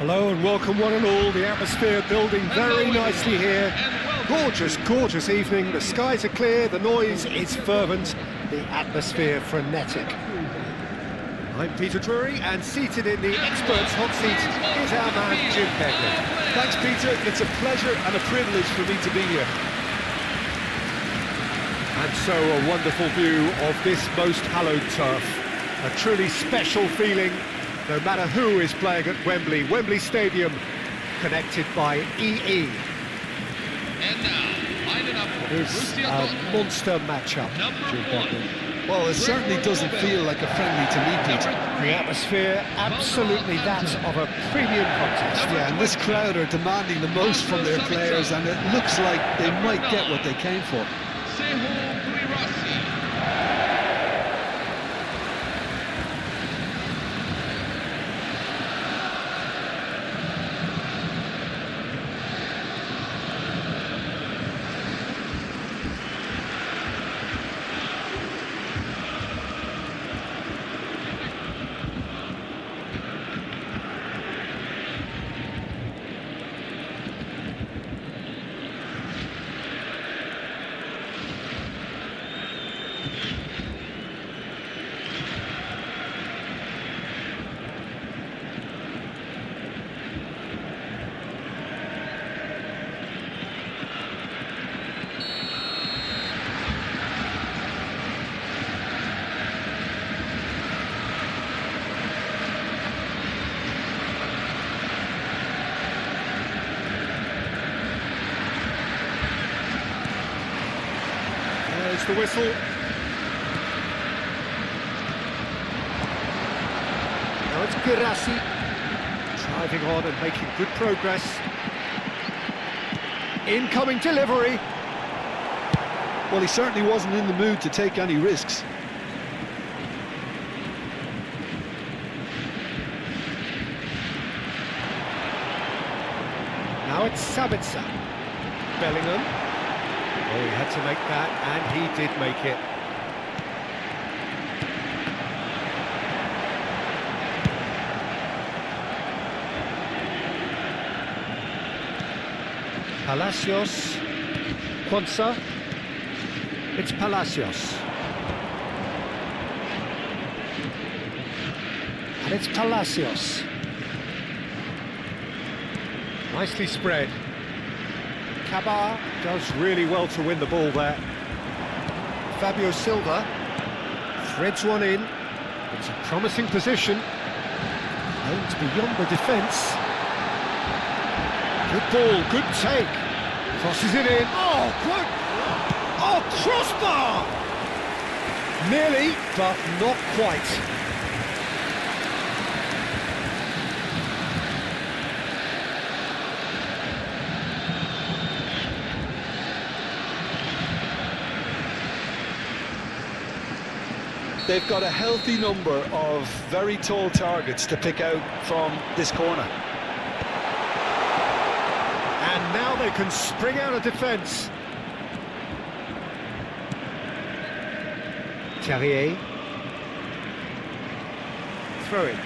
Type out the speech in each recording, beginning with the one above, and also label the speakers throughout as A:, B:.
A: Hello and welcome one and all. The atmosphere building very nicely here. Gorgeous, gorgeous evening. The skies are clear, the noise is fervent, the atmosphere frenetic. I'm Peter Drury, and seated in the experts' hot seat is our man Jim Begley.
B: Thanks, Peter. It's a pleasure and a privilege for me to be here.
A: And so a wonderful view of this most hallowed turf. A truly special feeling, no matter who is playing at Wembley. Wembley Stadium, connected by EE.
C: And now, lining up for
A: It's
C: Borussia
A: a
C: Dortmund.
A: monster matchup, Jim Begley.
B: Well, it certainly doesn't feel like a friendly to me, Peter.
A: The atmosphere, absolutely that of a premium contest.
B: Yeah, and this crowd are demanding the most from their players, and it looks like they might get what they came for.
A: There's the whistle. Now it's Girassi, driving on and making good progress. Incoming delivery.
B: Well, he certainly wasn't in the mood to take any risks.
A: Now it's Sabitzer. Bellingham. Oh, he had to make that, and he did make it. Palacios. Quansah. It's Palacios. And it's Palacios. Nicely spread. Cabar does really well to win the ball there. Fabio Silva threads one in. It's a promising position. Aimed beyond the defence. Good ball, good take. Crosses it in. Oh, good! Oh, crossbar! Nearly, but not quite.
B: They've got a healthy number of very tall targets to pick out from this corner.
A: And now they can spring out of defence. Terrier. Throw it.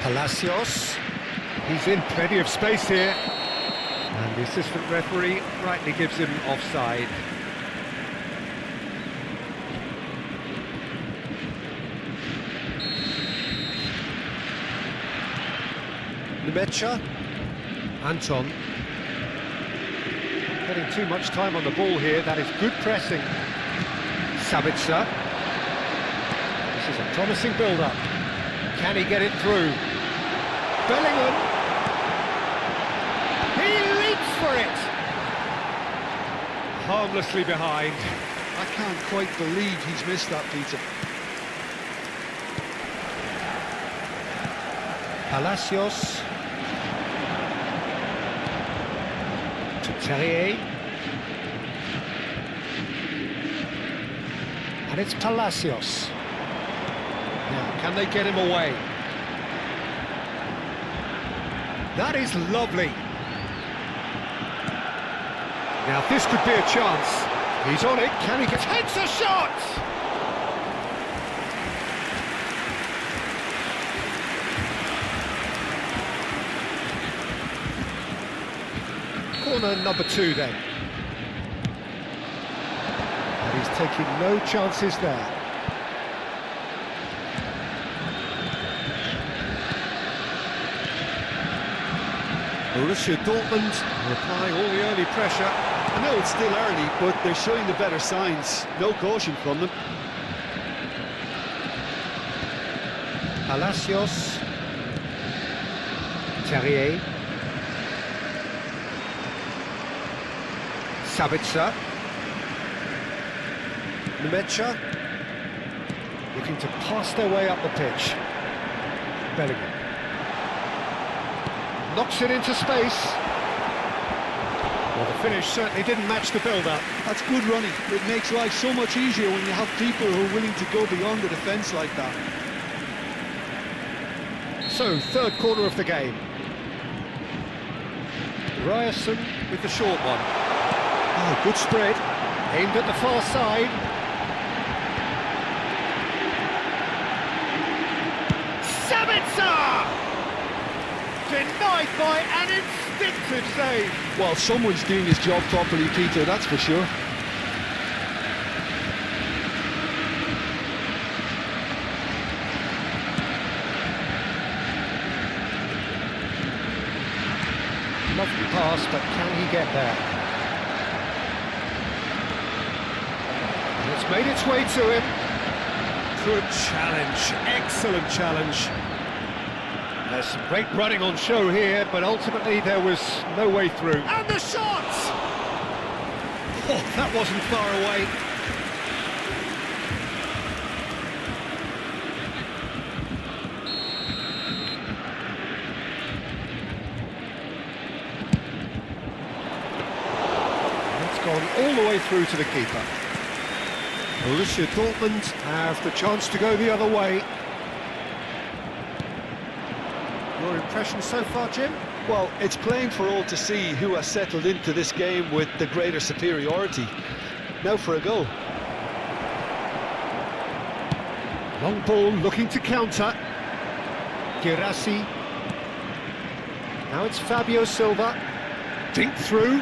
A: Palacios, he's in plenty of space here, and the assistant referee rightly gives him offside. Nemecha, Anton, not getting too much time on the ball here. That is good pressing. Sabitzer, this is a promising build-up. Can he get it through? Bellingham. He leaps for it. Harmlessly behind.
B: I can't quite believe he's missed that, Peter.
A: Palacios. To Terrier. And it's Palacios. Now, can they get him away? That is lovely. Now this could be a chance. He's on it, can he get... Takes a shot! Corner number 2 then. And he's taking no chances there. Borussia Dortmund are applying all the early pressure.
B: I know it's still early, but they're showing the better signs. No caution from them.
A: Palacios. Terrier. Sabitzer. Nemecha. Looking to pass their way up the pitch. Bellingham. Knocks it into space. Well, the finish certainly didn't match the build-up.
B: That's good running. It makes life so much easier when you have people who are willing to go beyond the defence like that.
A: So, third quarter of the game. Ryerson with the short one. Oh, good spread. Aimed at the far side. Sabitzer! Denied by an instinctive save.
B: Well, someone's doing his job properly, Peter, that's for sure.
A: Lovely pass, but can he get there? And it's made its way to him. Good challenge, excellent challenge. There's some great running on show here, but ultimately there was no way through. And the shot! Oh, that wasn't far away. It's gone all the way through to the keeper. Borussia Dortmund have the chance to go the other way. Your impression so far, Jim?
B: Well, it's plain for all to see who has settled into this game with the greater superiority. Now for a goal.
A: Long ball looking to counter. Girassi. Now it's Fabio Silva. Dink through.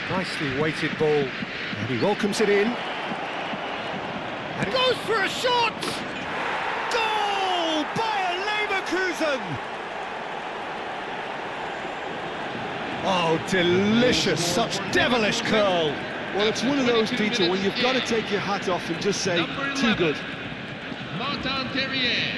A: Nicely weighted ball, and he welcomes it in. And it goes for a shot! Goal! Bayern Leverkusen! Oh, delicious, such devilish curl.
B: Well, it's one of those, Peter, when you've got to take your hat off and just say, too good.
C: Martin Terrier.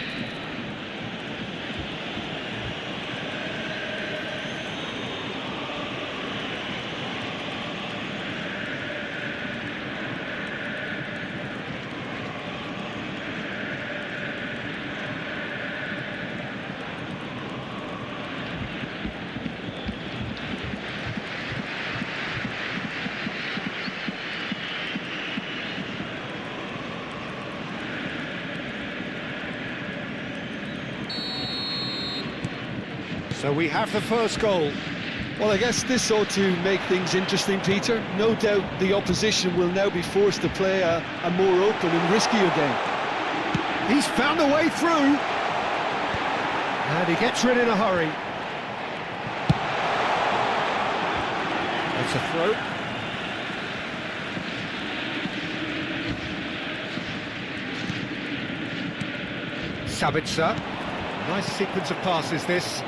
A: So we have the first goal.
B: Well, I guess this ought to make things interesting, Peter. No doubt the opposition will now be forced to play a more open and riskier game.
A: He's found a way through. And he gets rid in a hurry. That's a throw. Sabitzer. Nice sequence of passes, this.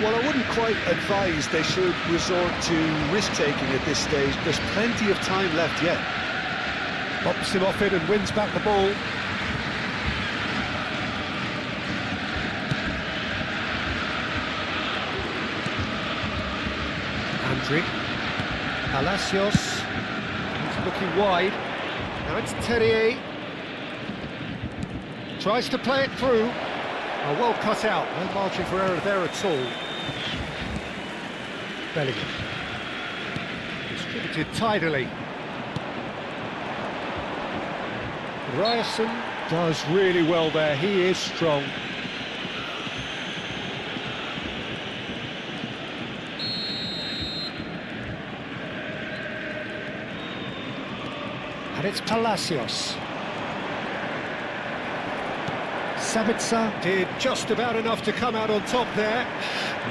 B: Well, I wouldn't quite advise they should resort to risk-taking at this stage. There's plenty of time left yet.
A: Bops him off it and wins back the ball. Andriy. Palacios. He's looking wide. Now it's Terrier. Tries to play it through. Oh, well cut out. No margin for error there at all. Bellingham. Distributed tidily. Ryerson does really well there, he is strong. And it's Palacios. Sabitzer did just about enough to come out on top there.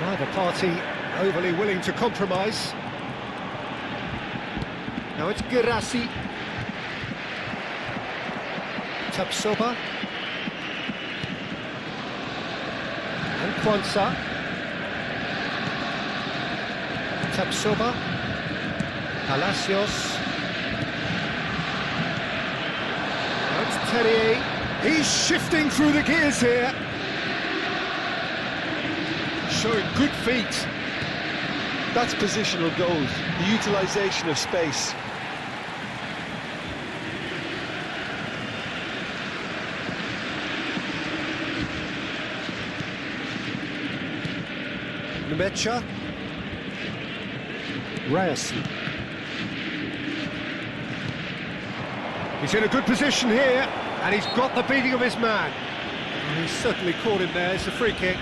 A: Neither party overly willing to compromise. Now it's Girassi. Tapsoba. And Quansah. Tapsoba. Palacios. Now it's Terrier. He's shifting through the gears here. Showing good feet.
B: That's positional goals, the utilisation of space.
A: Nemecha. Ryerson. He's in a good position here, and he's got the beating of his man. And he's certainly caught him there. It's a free kick.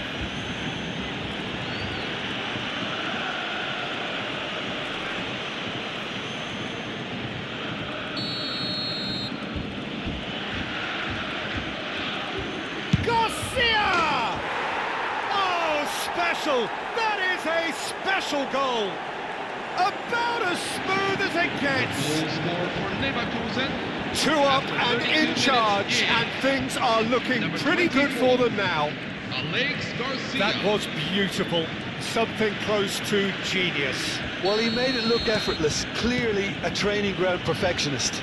A: Garcia! Oh, special! That is a special goal! About as smooth as it gets!
C: Goal scored for Leverkusen.
A: 2 up and in charge, and things are looking pretty good for them now.
C: Alex Garcia.
A: That was beautiful. Something close to genius.
B: Well, he made it look effortless. Clearly a training ground perfectionist.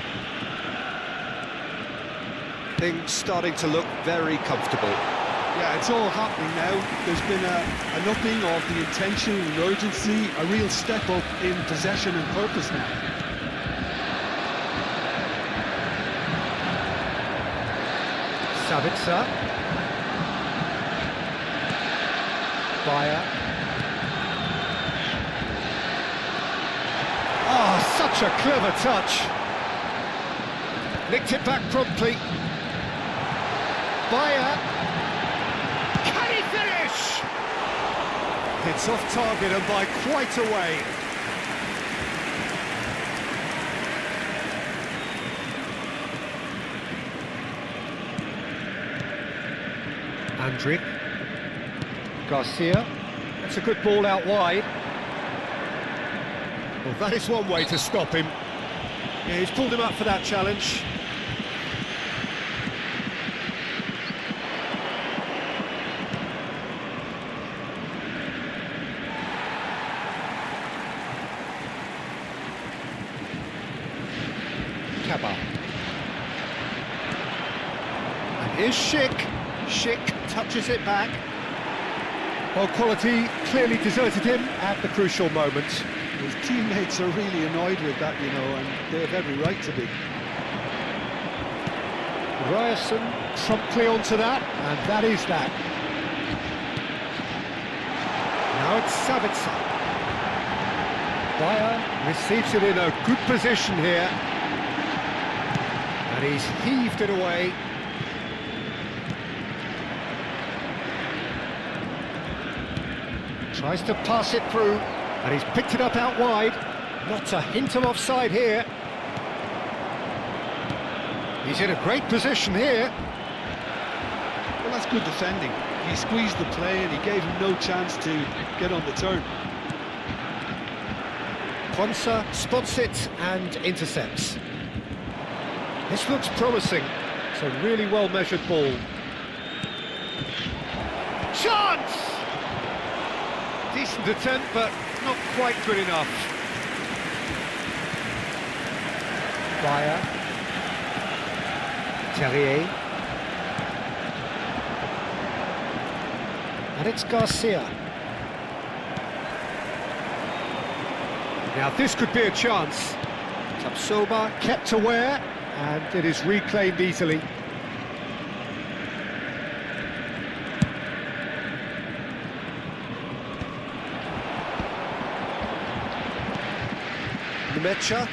A: Things starting to look very comfortable.
B: Yeah, it's all happening now. There's been an upping of the intention and urgency, a real step up in possession and purpose now.
A: Sabitzer. Bayer. Oh, such a clever touch. Nicked it back promptly. Bayer. Can he finish? It's off target and by quite a way. Andrick. Garcia. That's a good ball out wide. Well, that is one way to stop him. Yeah, he's pulled him up for that challenge. Kaba. And here's Schick. Schick touches it back. Well, quality clearly deserted him at the crucial moment.
B: His teammates are really annoyed with that, you know, and they have every right to be.
A: Ryerson promptly onto that, and that is that. Now it's Sabitzer. Bayer receives it in a good position here. And he's heaved it away. Tries to pass it through, and he's picked it up out wide. Not a hint of offside here. He's in a great position here.
B: Well, that's good defending. He squeezed the play and he gave him no chance to get on the turn.
A: Quansah spots it and intercepts. This looks promising. It's a really well-measured ball. Chance! Decent attempt, but not quite good enough. Bayer. Terrier. And it's Garcia. Now this could be a chance. Tapsoba kept aware, and it is reclaimed easily. Mecha.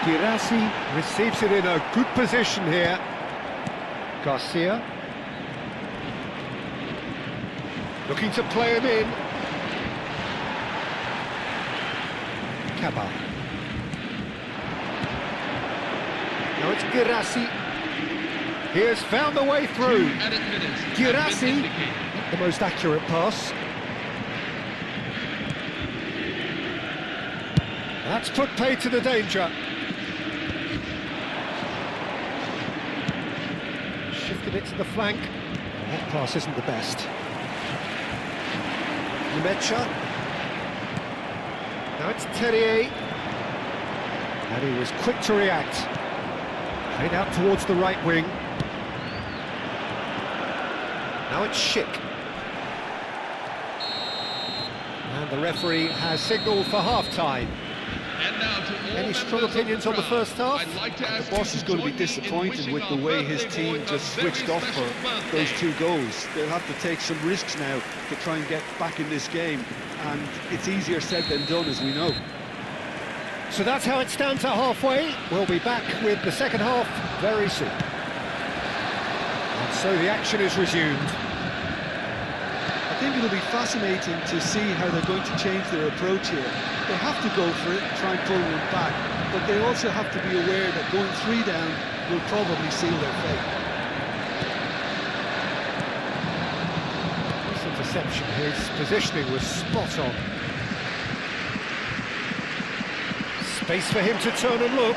A: Girassi receives it in a good position here. Garcia. Looking to play him in. Cabal. Now it's Girassi. He has found the way through. Girassi, the most accurate pass. That's put pay to the danger. Shifted it to the flank. That pass isn't the best. Mecha. Now it's Terrier. And he was quick to react. Played out towards the right wing. Now it's Schick. And the referee has signalled for half-time. Any strong opinions on the first half?
B: The boss is going to be disappointed with the way his team just switched off for those 2 goals. They'll have to take some risks now to try and get back in this game, and it's easier said than done, as we know.
A: So that's how it stands at halfway. We'll be back with the second half very soon. And so the action is resumed.
B: I think it'll be fascinating to see how they're going to change their approach here. They have to go for it, try and pull them back, but they also have to be aware that going 3 down will probably seal their fate.
A: Some perception, his positioning was spot on. Space for him to turn and look.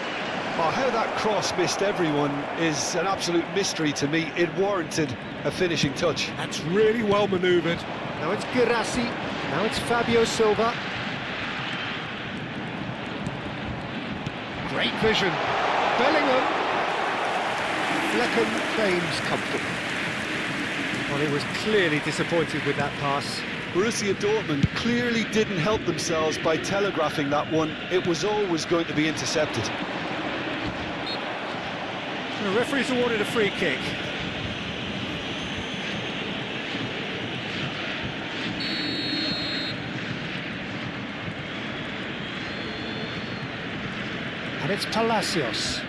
B: Oh, how that cross missed everyone is an absolute mystery to me. It warranted a finishing touch.
A: That's really well manoeuvred. Now it's Girassi. Now it's Fabio Silva. Great vision. Bellingham. Flecken claims comfort. Well, he was clearly disappointed with that pass.
B: Borussia Dortmund clearly didn't help themselves by telegraphing that one. It was always going to be intercepted.
A: The referee's awarded a free kick. And it's Palacios.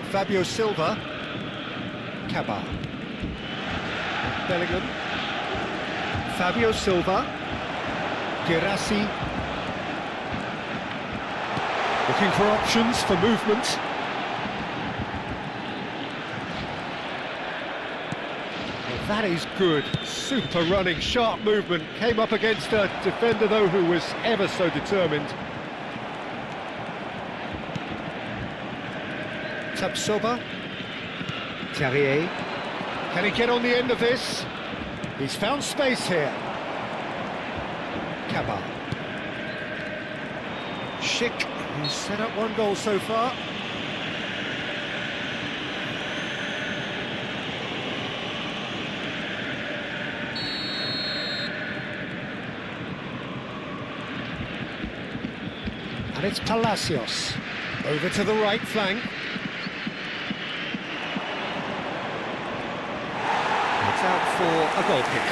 A: Fabio Silva. Cabal. Bellingham. Fabio Silva. Girassi. Looking for options for movement. That is good. Super running, sharp movement. Came up against a defender, though, who was ever so determined. Tapsoba. Terrier. Can he get on the end of this? He's found space here. Cabal. Schick, who's set up 1 goal so far. And it's Palacios. Over to the right flank. It's out for a goal kick.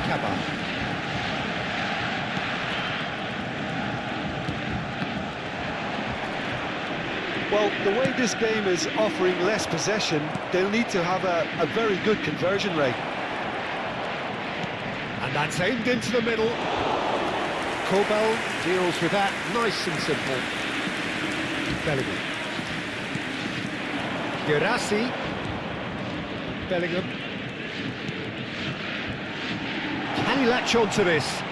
A: Cabal.
B: Well, the way this game is offering less possession, they'll need to have a very good conversion rate.
A: And that's aimed into the middle. Koen deals with that nice and simple. Bellingham. Girassi. Bellingham. Can he latch on to this?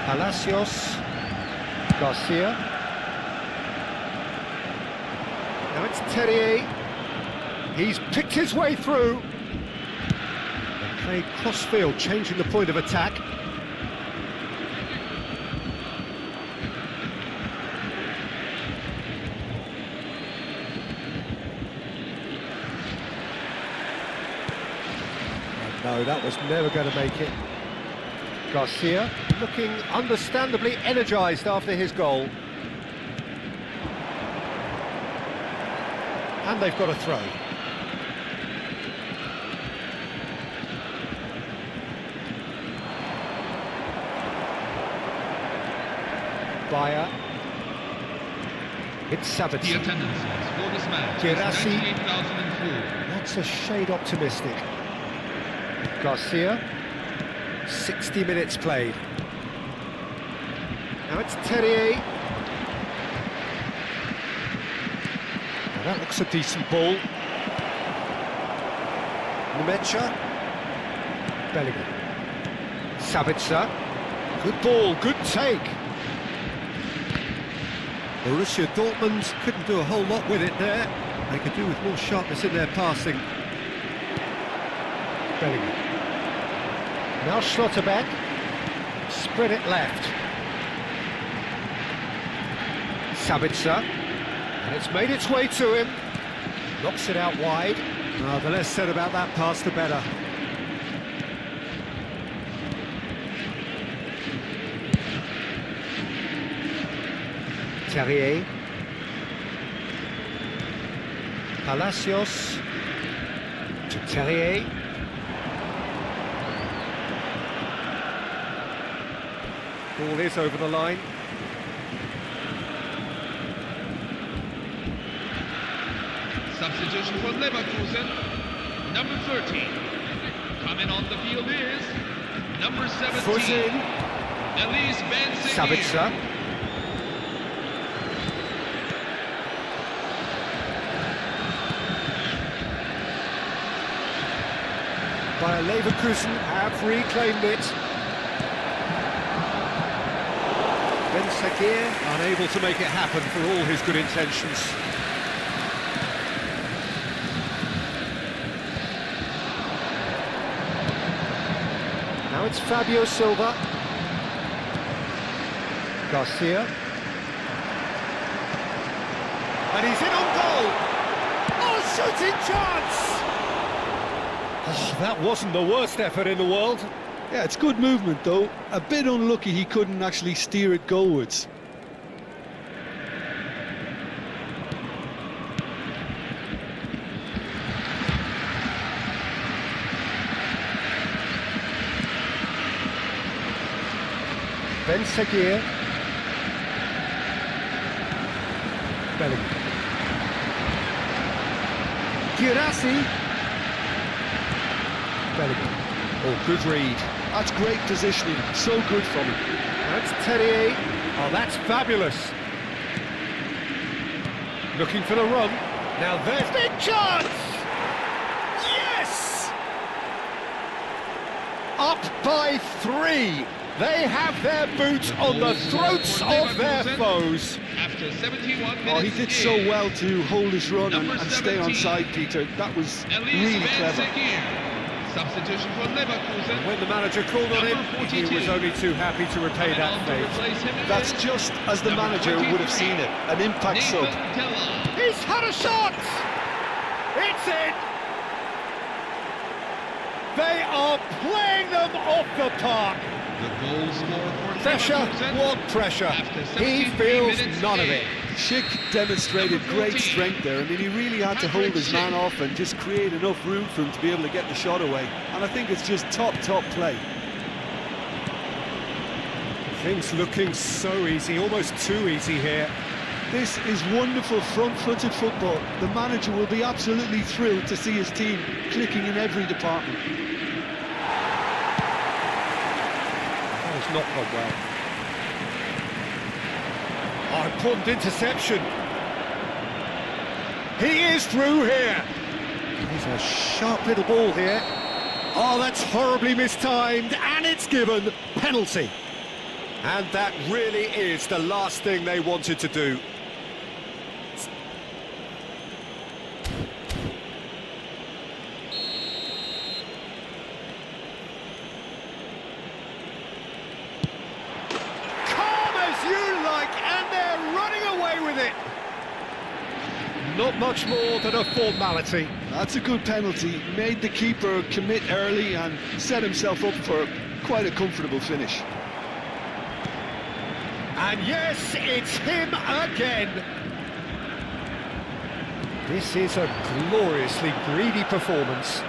A: Palacios. Garcia. Now it's Terrier. He's picked his way through. They played cross-field, changing the point of attack. No, that was never going to make it. Garcia looking understandably energised after his goal. And they've got a throw. Bayer. It's
C: The
A: Sabitzer.
C: attendance for this match
A: Girassi.
C: is 98,004.
A: That's a shade optimistic. Garcia. 60 minutes played. Now it's Terrier. Now that looks a decent ball. Nemecha. Bellingham. Sabitzer. Good ball, good take. Borussia Dortmund couldn't do a whole lot with it there. They could do with more sharpness in their passing. Bellingham. Now Schlotterbeck. Spread it left. Sabitzer. And it's made its way to him. Knocks it out wide. Oh, the less said about that pass, the better. Terrier. Palacios. To Terrier. Ball is over the line.
C: Substitution for Leverkusen, number 13. Coming on the field is number 17.
A: Foot in.
C: Elise Ben
A: Sabitzer. Bayern Leverkusen have reclaimed it. Ben Sakir unable to make it happen for all his good intentions. Now it's Fabio Silva. Garcia. And he's in on goal! Oh, shooting chance! Oh, that wasn't the worst effort in the world.
B: Yeah, it's good movement though. A bit unlucky he couldn't actually steer it goalwards.
A: Ben Sakir. Bellingham. Girassi. Bellingham. Oh, good read.
B: That's great positioning, so good from him.
A: That's Terrier. Oh, that's fabulous. Looking for the run. Now there's the chance! Yes! Up by 3. They have their boots on the throats of their foes.
C: After 71 minutes.
B: Oh, he did so well to hold his run and stay on side, Peter. That was really clever.
C: Substitution for Leverkusen.
A: When the manager called on him, he was only too happy to repay that favour.
B: That's just as the manager would have seen it, an impact sub.
A: He's had a shot! It's in! They are playing them off the park.
C: The goal scorer for
A: Pressure,
C: Leverkusen.
A: what pressure?
C: After
A: He
C: 73
A: feels
C: minutes
A: none of it.
B: Schick demonstrated great strength there. I mean, he really had to hold his man off and just create enough room for him to be able to get the shot away. And I think it's just top play.
A: Things looking so easy, almost too easy here.
B: This is wonderful front-footed football. The manager will be absolutely thrilled to see his team clicking in every department.
A: That has not gone well. Oh, important interception. He is through here. He's a sharp little ball here. Oh, that's horribly mistimed, and it's given penalty. And that really is the last thing they wanted to do. Not much more than a formality.
B: That's a good penalty. Made the keeper commit early and set himself up for quite a comfortable finish.
A: And yes, it's him again. This is a gloriously greedy performance.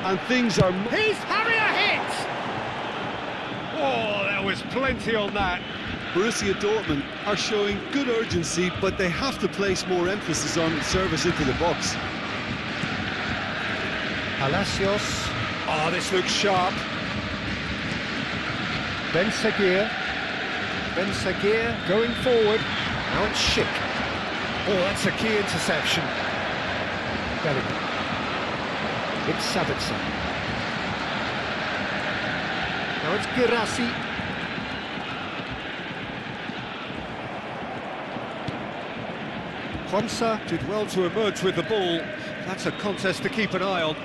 B: And things are...
A: He's having a hit! Oh, there was plenty on that.
B: Borussia Dortmund are showing good urgency, but they have to place more emphasis on service into the box.
A: Palacios. Oh, this looks sharp. Ben Seguir going forward. Now it's Schick. Oh, that's a key interception. Bellingham. It's Sabitzer. Now it's Girassi. Quansah did well to emerge with the ball. That's a contest to keep an eye on.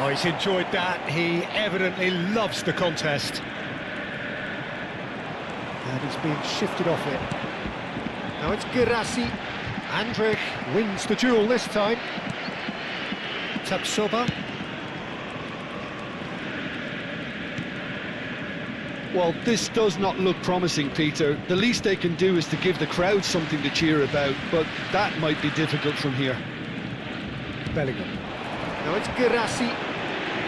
A: Oh, he's enjoyed that. He evidently loves the contest. And he's been shifted off it. Now it's Girassi. Andrich wins the duel this time. Tapsoba.
B: Well, this does not look promising, Peter. The least they can do is to give the crowd something to cheer about, but that might be difficult from here.
A: Bellingham. Now it's Girassi.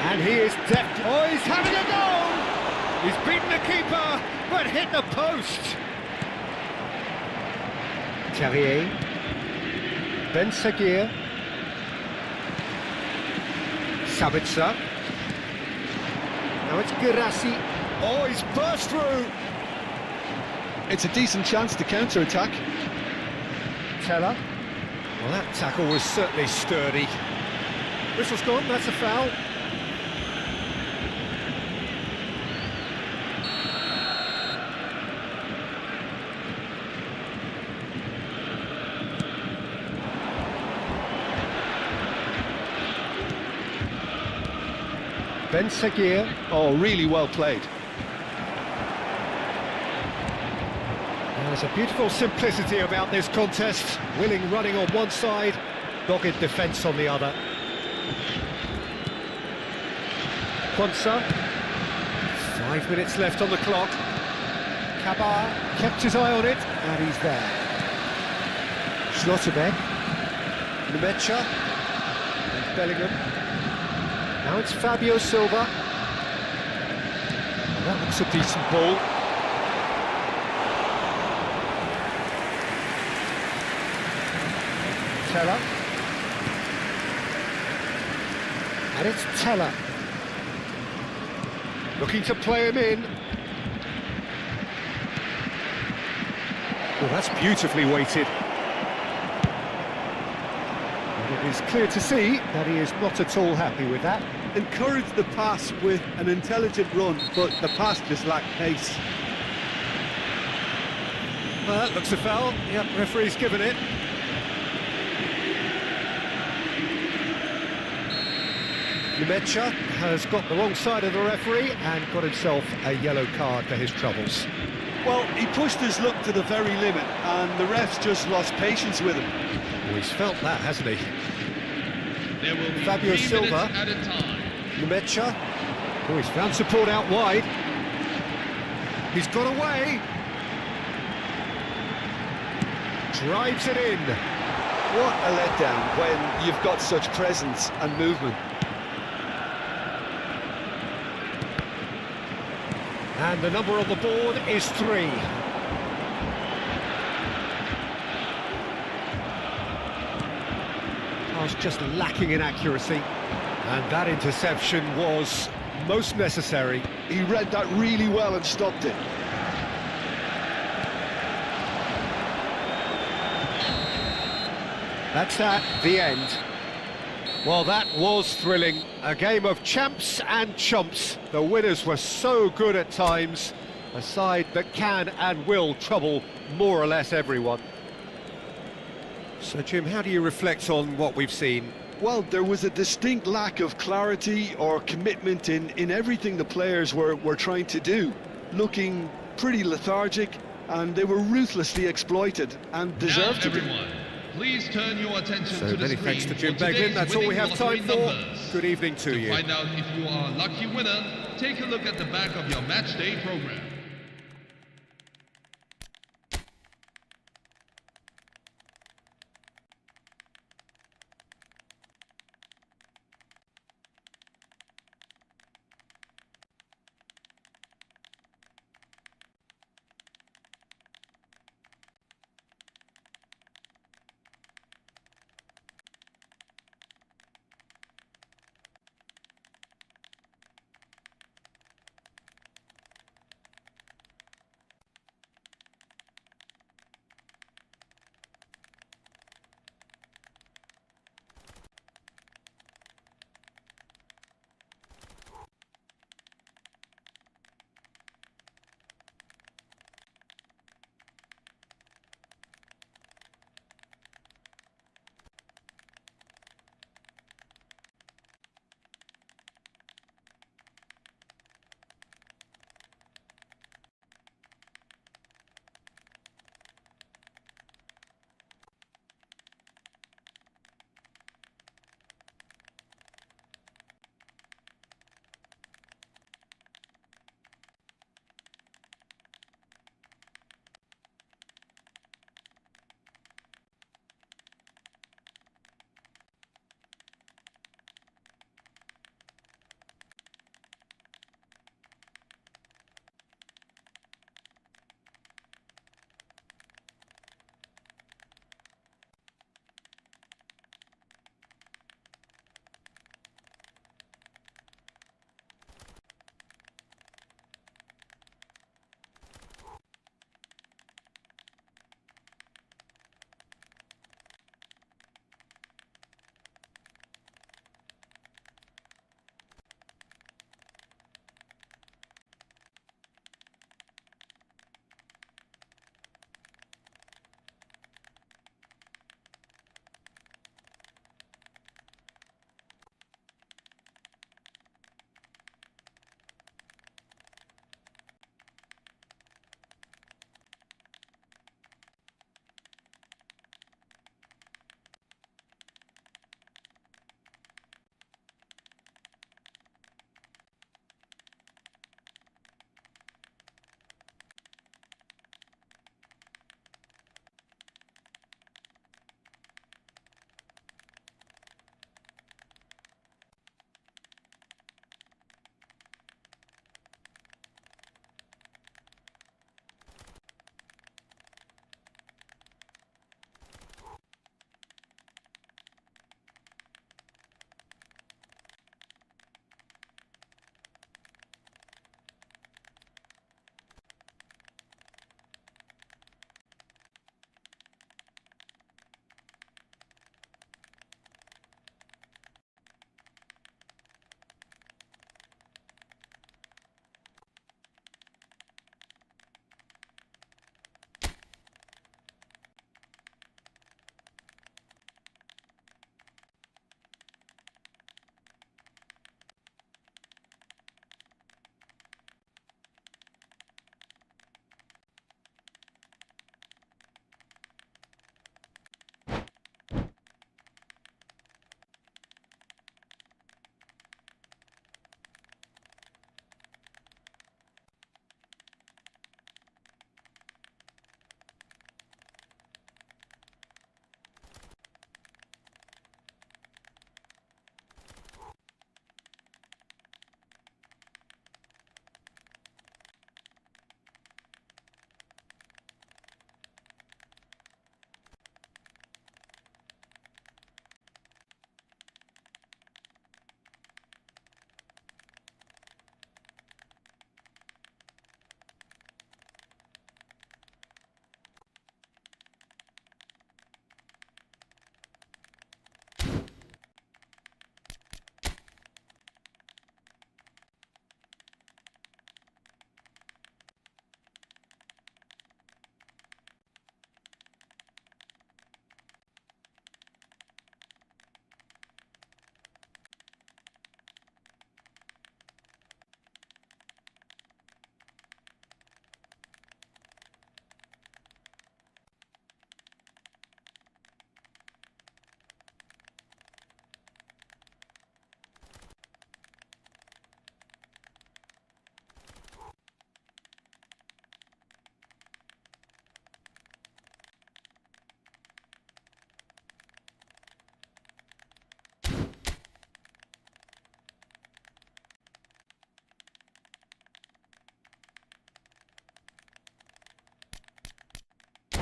A: And he is deft. Oh, he's having a goal! He's beaten the keeper, but hit the post. Terrier. Ben Seguir. Sabitzer. Now it's Girassi. Oh, he's burst through.
B: It's a decent chance to counter-attack.
A: Teller. Well, that tackle was certainly sturdy. Whistle's gone, that's a foul. Ben Seguir.
B: Oh, really well played.
A: There's a beautiful simplicity about this contest. Willing running on one side, dogged defence on the other. Quansah. 5 minutes left on the clock. Kabar kept his eye on it, and he's there. Schlotterbeck. Nemecha. And Bellingham. Now it's Fabio Silva. Oh, that looks a decent ball. Teller. And it's Teller. Looking to play him in. Well, that's beautifully weighted. And it is clear to see that he is not at all happy with that.
B: Encourage the pass with an intelligent run, but the pass just lacked pace.
A: Well, that looks a foul. Yep, referee's given it. Nemecha has got the wrong side of the referee and got himself a yellow card for his troubles.
B: Well, he pushed his luck to the very limit, and the refs just lost patience with him.
A: Well, he's felt that, hasn't he?
C: There will be
A: Fabio
C: 3
A: Silva.
C: minutes at a time.
A: Nemecha. Oh, he's found support out wide. He's got away. Drives it in.
B: What a letdown when you've got such presence and movement.
A: And the number on the board is 3. Pass just lacking in accuracy. And that interception was most necessary.
B: He read that really well and stopped it.
A: That's that, the end. Well, that was thrilling. A game of champs and chumps. The winners were so good at times. A side that can and will trouble more or less everyone. So, Jim, how do you reflect on what we've seen?
B: Well, there was a distinct lack of clarity or commitment in everything the players were trying to do. Looking pretty lethargic, and they were ruthlessly exploited and deserved to be.
C: Please turn your attention
A: So
C: to the
A: many
C: screen
A: thanks to
C: for
A: Jim Beglin.
C: today's
A: That's all we
C: winning
A: have time
C: lottery
A: for.
C: numbers.
A: Good evening to you.
C: To find out if you are a lucky winner, take a look at the back of your match day program.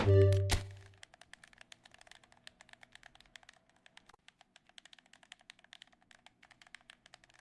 D: الدعم.